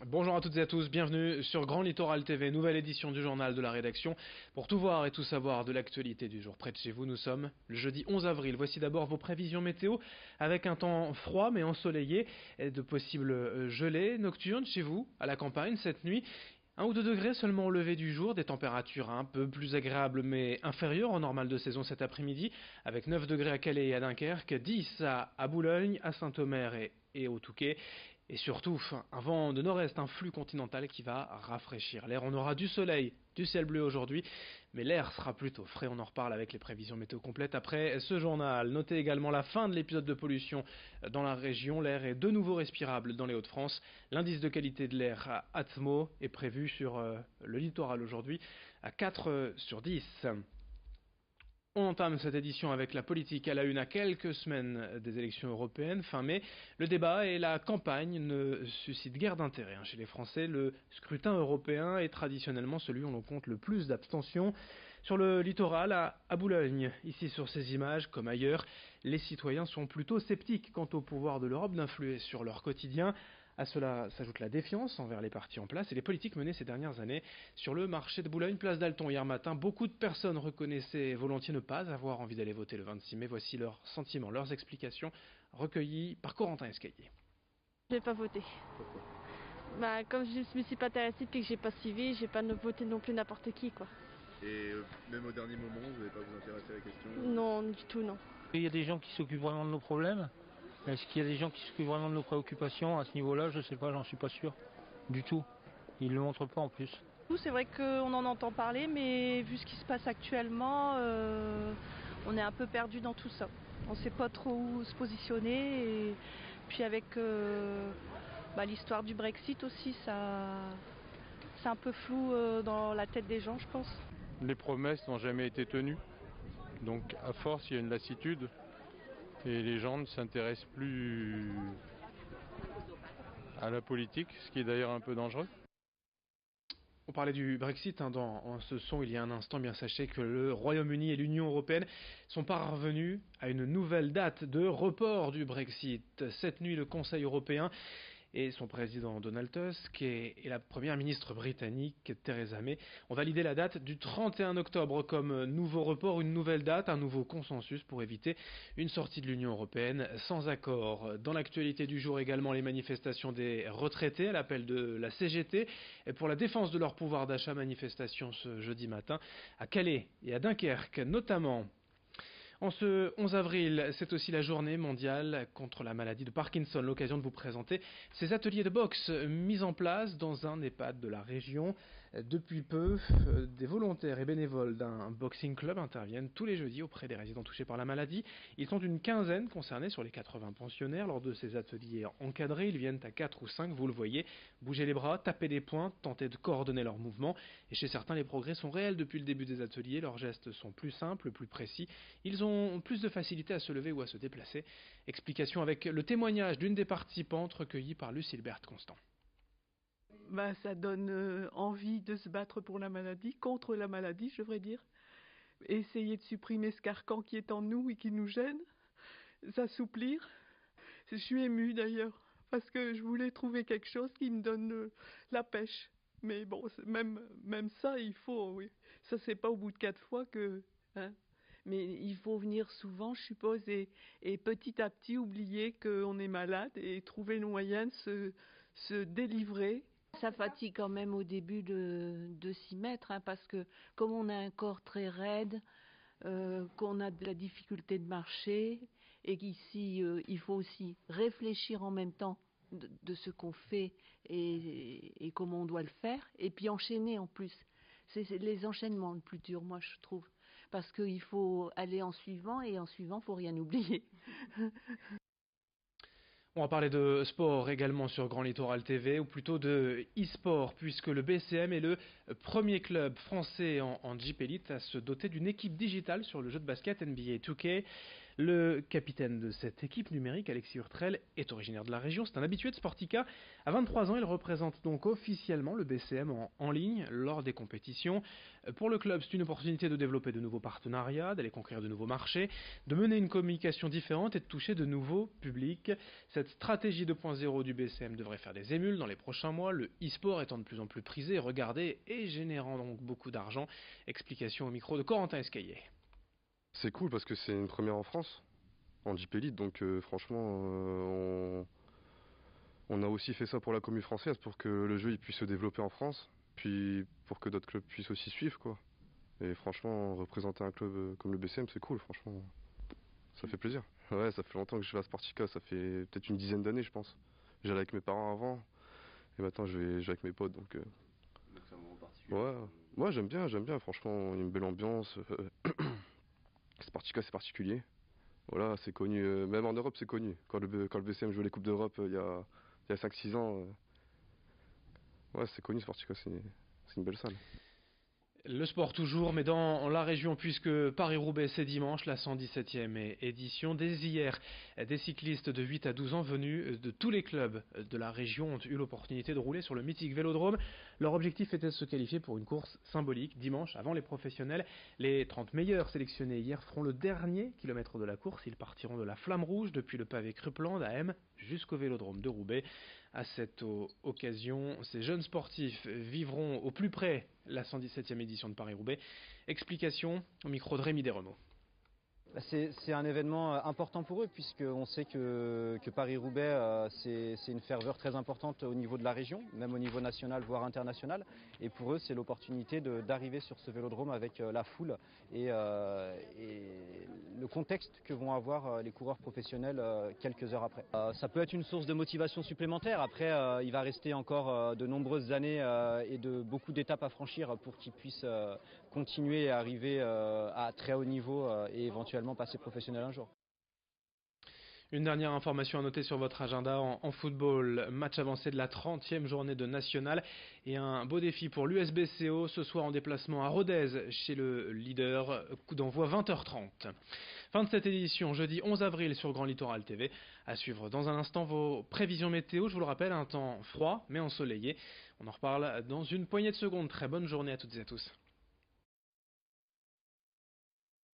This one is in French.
Bonjour à toutes et à tous, bienvenue sur Grand Littoral TV, nouvelle édition du journal de la rédaction. Pour tout voir et tout savoir de l'actualité du jour près de chez vous, nous sommes le jeudi 11 avril. Voici d'abord vos prévisions météo avec un temps froid mais ensoleillé et de possibles gelées nocturnes chez vous, à la campagne cette nuit. 1 ou 2 degrés seulement au lever du jour, des températures un peu plus agréables mais inférieures au normal de saison cet après-midi, avec 9 degrés à Calais et à Dunkerque, 10 à Boulogne, à Saint-Omer et au Touquet. Et surtout, un vent de nord-est, un flux continental qui va rafraîchir l'air. On aura du soleil, du ciel bleu aujourd'hui, mais l'air sera plutôt frais. On en reparle avec les prévisions météo complètes après ce journal. Notez également la fin de l'épisode de pollution dans la région. L'air est de nouveau respirable dans les Hauts-de-France. L'indice de qualité de l'air Atmo est prévu sur le littoral aujourd'hui à 4 sur 10. On entame cette édition avec la politique à la une à quelques semaines des élections européennes, fin mai. Le débat et la campagne ne suscitent guère d'intérêt chez les Français. Le scrutin européen est traditionnellement celui où l'on compte le plus d'abstention. Sur le littoral, à Boulogne, ici sur ces images, comme ailleurs, les citoyens sont plutôt sceptiques quant au pouvoir de l'Europe d'influer sur leur quotidien. À cela s'ajoute la défiance envers les partis en place et les politiques menées ces dernières années. Sur le marché de Boulogne, place d'Alton, hier matin, beaucoup de personnes reconnaissaient volontiers ne pas avoir envie d'aller voter le 26 mai. Voici leurs sentiments, leurs explications, recueillies par Corentin Escaillé. Je vais pas voter. Comme je me suis pas intéressée puis que j'ai pas suivi, j'ai pas voté non plus n'importe qui quoi. Et même au dernier moment, vous n'allez pas vous intéresser à la question Non, du tout non. Il y a des gens qui s'occupent vraiment de nos problèmes. Est-ce qu'il y a des gens qui s'occupent vraiment de nos préoccupations à ce niveau-là? Je sais pas, j'en suis pas sûr. Du tout. Ils ne le montrent pas en plus. C'est vrai qu'on en entend parler, mais vu ce qui se passe actuellement, on est un peu perdu dans tout ça. On ne sait pas trop où se positionner. Et puis avec l'histoire du Brexit aussi, c'est un peu flou dans la tête des gens, je pense. Les promesses n'ont jamais été tenues. Donc à force, il y a une lassitude et les gens ne s'intéressent plus à la politique, ce qui est d'ailleurs un peu dangereux. On parlait du Brexit dans ce son il y a un instant. Bien sachez que le Royaume-Uni et l'Union européenne sont parvenus à une nouvelle date de report du Brexit. Cette nuit, le Conseil européen et son président Donald Tusk et la première ministre britannique Theresa May ont validé la date du 31 octobre comme nouveau report, une nouvelle date, un nouveau consensus pour éviter une sortie de l'Union européenne sans accord. Dans l'actualité du jour également, les manifestations des retraités à l'appel de la CGT pour la défense de leur pouvoir d'achat, manifestation ce jeudi matin à Calais et à Dunkerque notamment. En ce 11 avril, c'est aussi la journée mondiale contre la maladie de Parkinson, l'occasion de vous présenter ces ateliers de boxe mis en place dans un EHPAD de la région. Depuis peu, des volontaires et bénévoles d'un boxing club interviennent tous les jeudis auprès des résidents touchés par la maladie. Ils sont une quinzaine concernés sur les 80 pensionnaires. Lors de ces ateliers encadrés, ils viennent à 4 ou 5, vous le voyez, bouger les bras, taper des poings, tenter de coordonner leurs mouvements. Et chez certains, les progrès sont réels depuis le début des ateliers. Leurs gestes sont plus simples, plus précis. Ils ont plus de facilité à se lever ou à se déplacer. Explication avec le témoignage d'une des participantes recueillie par Lucille-Berthe Constant. Ça donne envie de se battre pour la maladie, contre la maladie, je devrais dire. Essayer de supprimer ce carcan qui est en nous et qui nous gêne, s'assouplir. Je suis émue d'ailleurs, parce que je voulais trouver quelque chose qui me donne la pêche. Mais bon, même ça, il faut, oui. Ça, c'est pas au bout de 4 fois que... Hein. Mais il faut venir souvent, je suppose, et petit à petit oublier qu'on est malade et trouver le moyen de se délivrer. Ça fatigue quand même au début de s'y mettre, parce que comme on a un corps très raide, qu'on a de la difficulté de marcher, et qu'ici il faut aussi réfléchir en même temps de ce qu'on fait et comment on doit le faire, et puis enchaîner en plus. C'est les enchaînements le plus dur, moi je trouve, parce qu'il faut aller en suivant, et en suivant, il ne faut rien oublier. On va parler de sport également sur Grand Littoral TV, ou plutôt de e-sport, puisque le BCM est le premier club français en Jeep Elite à se doter d'une équipe digitale sur le jeu de basket NBA 2K. Le capitaine de cette équipe numérique, Alexis Hurtrel, est originaire de la région. C'est un habitué de Sportica. À 23 ans, il représente donc officiellement le BCM en ligne lors des compétitions. Pour le club, c'est une opportunité de développer de nouveaux partenariats, d'aller conquérir de nouveaux marchés, de mener une communication différente et de toucher de nouveaux publics. Cette stratégie 2.0 du BCM devrait faire des émules dans les prochains mois, le e-sport étant de plus en plus prisé, regardé et générant donc beaucoup d'argent. Explication au micro de Corentin Escaillé. C'est cool parce que c'est une première en France, en JP Elite, donc franchement, on a aussi fait ça pour la commune française, pour que le jeu il puisse se développer en France, puis pour que d'autres clubs puissent aussi suivre, quoi. Et franchement, représenter un club comme le BCM, c'est cool, franchement, ça fait plaisir. Ouais, ça fait longtemps que je vais à Sportica, ça fait peut-être une dizaine d'années, je pense. J'allais avec mes parents avant, et maintenant je vais avec mes potes, donc c'est un moment particulier. ouais, moi j'aime bien, franchement, il y a une belle ambiance. Sportica c'est particulier. Voilà, c'est connu, même en Europe c'est connu. Quand le BCM jouait les Coupes d'Europe il y a 5-6 ans, ouais c'est connu Sportica, c'est une belle salle. Le sport toujours, mais dans la région, puisque Paris-Roubaix c'est dimanche, la 117e édition. Dès hier, des cyclistes de 8 à 12 ans venus de tous les clubs de la région ont eu l'opportunité de rouler sur le mythique Vélodrome. Leur objectif était de se qualifier pour une course symbolique. Dimanche, avant les professionnels, les 30 meilleurs sélectionnés hier feront le dernier kilomètre de la course. Ils partiront de la Flamme Rouge depuis le pavé Crupland à M jusqu'au Vélodrome de Roubaix. À cette occasion, ces jeunes sportifs vivront au plus près la 117e édition de Paris-Roubaix. Explication au micro de Rémi Desremeaux. C'est un événement important pour eux puisqu'on sait que Paris-Roubaix c'est une ferveur très importante au niveau de la région, même au niveau national voire international. Et pour eux c'est l'opportunité d'arriver sur ce vélodrome avec la foule et le contexte que vont avoir les coureurs professionnels quelques heures après. Ça peut être une source de motivation supplémentaire. Après il va rester encore de nombreuses années et de beaucoup d'étapes à franchir pour qu'ils puissent continuer à arriver à très haut niveau et éventuellement passer professionnel un jour. Une dernière information à noter sur votre agenda en football. Match avancé de la 30e journée de National et un beau défi pour l'USBCO ce soir en déplacement à Rodez chez le leader. Coup d'envoi 20h30. Fin de cette édition, jeudi 11 avril sur Grand Littoral TV. À suivre dans un instant vos prévisions météo. Je vous le rappelle, un temps froid mais ensoleillé. On en reparle dans une poignée de secondes. Très bonne journée à toutes et à tous.